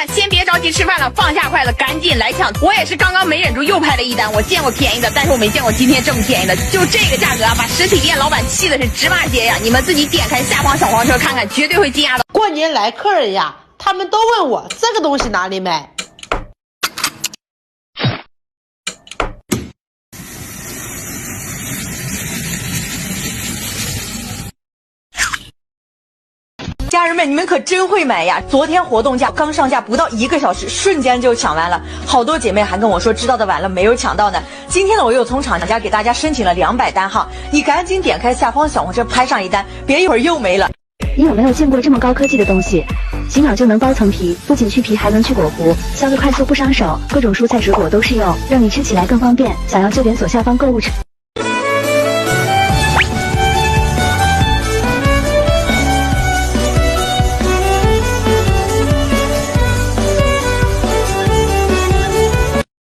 们先别着急吃饭了，放下筷子，赶紧来抢！我也是刚刚没忍住又拍了一单，我见过便宜的，但是我没见过今天这么便宜的，就这个价格啊，把实体店老板气的是直骂街呀！你们自己点开下方小黄车看看，绝对会惊讶的。过年来客人呀，他们都问我这个东西哪里买。家人们，你们可真会买呀！昨天活动价刚上架不到1个小时，瞬间就抢完了。好多姐妹还跟我说知道的晚了没有抢到呢。今天呢，我又从厂家给大家申请了200单哈，你赶紧点开下方小黄车拍上一单，别一会儿又没了。你有没有见过这么高科技的东西？几秒就能包层皮，不仅去皮还能去果核，消得快速不伤手，各种蔬菜水果都适用，让你吃起来更方便。想要就点左下方购物车。